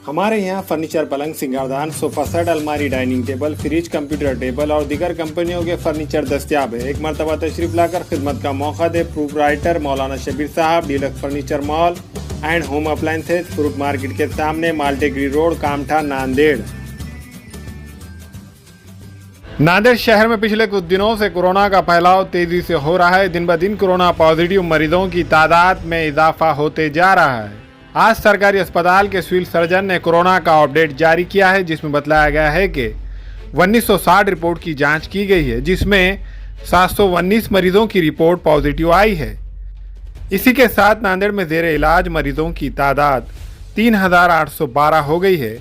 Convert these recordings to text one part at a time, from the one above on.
हमारे यहाँ फर्नीचर, पलंग, सिंगारदान, सोफा सेट, अलमारी, dining table, fridge, computer table और दीगर कंपनियों के फर्नीचर दस्तियाब है। एक मरतबा तशरीफ लाकर खिदमत का मौका दे। प्रोप्राइटर मौलाना शबीर साहब, deluxe furniture mall and home appliances, fruit market के सामने, माल्टेगिरी रोड, कामठा, नांदेड़। नांदेड़ शहर में पिछले कुछ दिनों से कोरोना का फैलाव तेजी से हो रहा है। दिन ब दिन कोरोना पॉजिटिव मरीजों की तादाद में इजाफा होते जा रहा है। आज सरकारी अस्पताल के सिविल सर्जन ने कोरोना का अपडेट जारी किया है, जिसमें बताया गया है कि 1960 रिपोर्ट की जांच की गई है, जिसमें 719 मरीजों की रिपोर्ट पॉजिटिव आई है। इसी के साथ नांदेड़ में जेर इलाज मरीजों की तादाद 3812 हो गई है,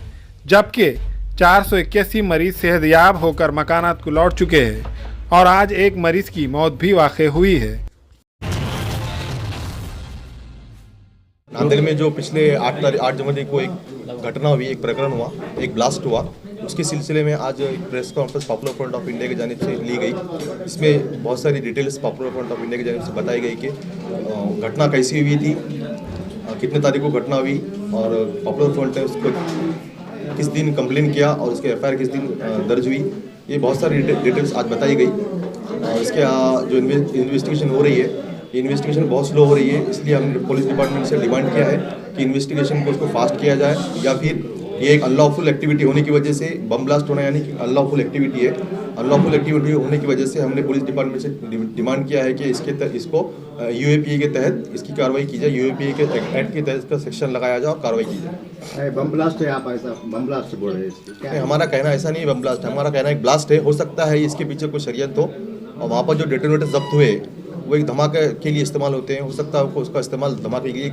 जबकि 481 मरीज सेहतयाब होकर मकानात को लौट चुके हैं और आज एक मरीज की मौत भी वाक़ हुई है। नांदेड़ में जो पिछले 8 जनवरी को एक घटना हुई, एक प्रकरण हुआ, एक ब्लास्ट हुआ, उसके सिलसिले में आज एक press conference popular front of India की जानिब से ली गई। इसमें बहुत सारी details popular front of India की जानिब से बताई गई कि घटना कैसी हुई थी, कितने तारीख को घटना हुई और पॉपुलर फ्रंट ने उसको किस दिन कंप्लेन किया और उसके एफआईआर किस दिन दर्ज हुई। ये बहुत सारी डिटेल्स आज बताई गई। और इसके जो इन्वेस्टिगेशन हो रही है, ये इन्वेस्टिगेशन बहुत स्लो हो रही है, इसलिए हमने पुलिस डिपार्टमेंट से डिमांड किया है कि इन्वेस्टिगेशन को उसको फास्ट किया जाए, या फिर ये एक अनलॉफुल एक्टिविटी होने की वजह से बम ब्लास्ट होना यानी कि अनलॉफुल एक्टिविटी है। अनलॉफुल एक्टिविटी होने की वजह से हमने पुलिस डिपार्टमेंट से डिमांड किया है कि इसको यूएपीए के तहत इसकी कार्रवाई की जाए, यूएपीए के एक्ट के तहत इसका सेक्शन लगाया जाए और कार्रवाई की जाए। बम ब्लास्ट है, आप ऐसा बम ब्लास्ट बोल रहे हैं? हमारा कहना ऐसा नहीं है बम ब्लास्ट है, हमारा कहना एक ब्लास्ट है। हो सकता है इसके पीछे कोई शरीयत हो और वहाँ पर जो डेटोनेटर जब्त हुए वो एक धमाके के लिए इस्तेमाल होते हैं। हो सकता है उसका इस्तेमाल धमाके के लिए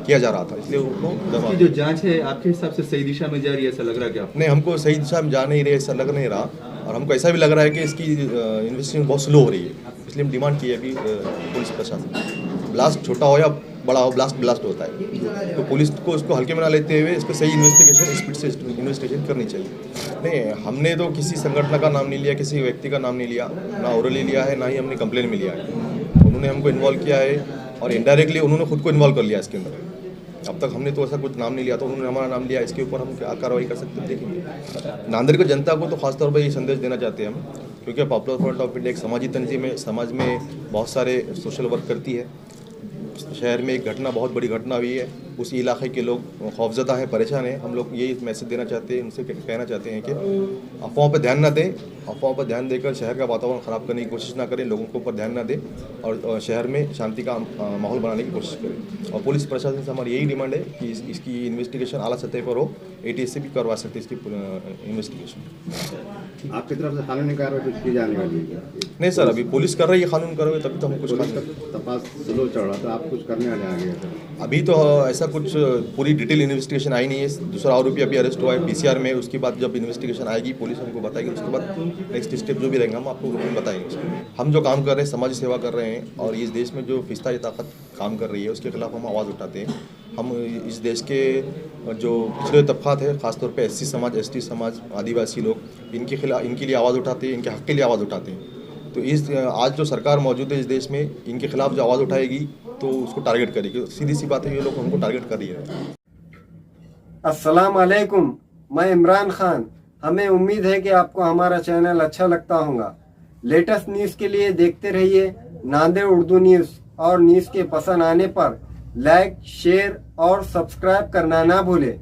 किया जा रहा था, इसलिए उसकी जो जांच है आपके हिसाब से सही दिशा में जा रही है, ऐसा लग रहा है क्या? नहीं, हमको सही दिशा में जा नहीं रही, ऐसा लग नहीं रहा, और हमको ऐसा भी लग रहा है कि इसकी इन्वेस्टिगेशन बहुत स्लो हो रही है, इसलिए हम डिमांड की है कि पुलिस प्रशासन, ब्लास्ट छोटा हो या बड़ा हो, ब्लास्ट होता है, तो पुलिस को उसको हल्के में ना लेते हुए इसको सही इन्वेस्टिगेशन, स्पीड से इन्वेस्टिगेशन करनी चाहिए। नहीं, हमने तो किसी संगठन का नाम नहीं लिया, किसी व्यक्ति का नाम नहीं लिया, ना ओरली लिया है, ना ही हमने कंप्लेन में लिया है। उन्होंने हमको इन्वॉल्व किया है और इनडायरेक्टली उन्होंने खुद को इन्वॉल्व कर लिया इसके अंदर। अब तक हमने तो ऐसा कुछ नाम नहीं लिया, तो उन्होंने हमारा नाम लिया, इसके ऊपर हम क्या कार्रवाई कर सकते हैं देखेंगे। नांदेड़ की जनता को तो खासतौर पर ये संदेश देना चाहते हैं हम, क्योंकि पॉपुलर फ्रंट ऑफ इंडिया एक समाजी तंजीम है, समाज में बहुत सारे सोशल वर्क करती है। शहर में एक घटना, बहुत बड़ी घटना हुई है, उस इलाके के लोग खौफजदा हैं, परेशान हैं। हम लोग यही मैसेज देना चाहते हैं, उनसे कहना चाहते हैं कि अफवाहों पर ध्यान ना दें, अफवाहों पर ध्यान देकर शहर का वातावरण ख़राब करने की कोशिश ना करें, लोगों के ऊपर ध्यान ना दें और शहर में शांति का माहौल बनाने की कोशिश करें। और पुलिस प्रशासन से हमारी यही डिमांड है कि इसकी इन्वेस्टिगेशन आला सतह पर हो, ATS से भी करवा सकते इसकी इन्वेस्टिगेशन। आपकी तरफ से कानूनी कार्रवाई कुछ की जाने वाली है? नहीं सर, अभी पुलिस कर रही है कानून कार्रवाई, तभी तो हम कुछ तपास स्लो चल रहा था, आप कुछ करने वाले आगे? अभी तो ऐसा कुछ पूरी डिटेल इन्वेस्टिगेशन आई नहीं है। दूसरा आरोपी अभी अरेस्ट हुआ है PCR में, उसके बाद जब इन्वेस्टिगेशन आएगी पुलिस हमको बताएगी, उसके बाद नेक्स्ट स्टेप जो भी रहेंगे हम आपको बताएंगे। हम जो काम कर रहे हैं, समाज सेवा कर रहे हैं, और इस देश में जो फिस्ता ताकत काम कर रही है उसके खिलाफ हम आवाज़ उठाते हैं। हम इस देश के जो पिछड़े तबकात है, खासतौर पे SC समाज, ST समाज, आदिवासी लोग, इनके लिए आवाज़ उठाते हैं, इनके हक़ के लिए आवाज़ उठाते हैं। तो आज जो सरकार मौजूद है इस देश में, इनके खिलाफ जो आवाज़ उठाएगी तो उसको टारगेट करेगी। सीधी सी बात है, ये लोग हमको टारगेट कर रही है। अस्सलाम वालेकुम, मैं इमरान खान। हमें उम्मीद है कि आपको हमारा चैनल अच्छा लगता होगा। लेटेस्ट न्यूज़ के लिए देखते रहिए नांदेड़ उर्दू न्यूज़, और न्यूज़ के पसंद आने पर लाइक, शेयर और सब्सक्राइब करना ना भूलें।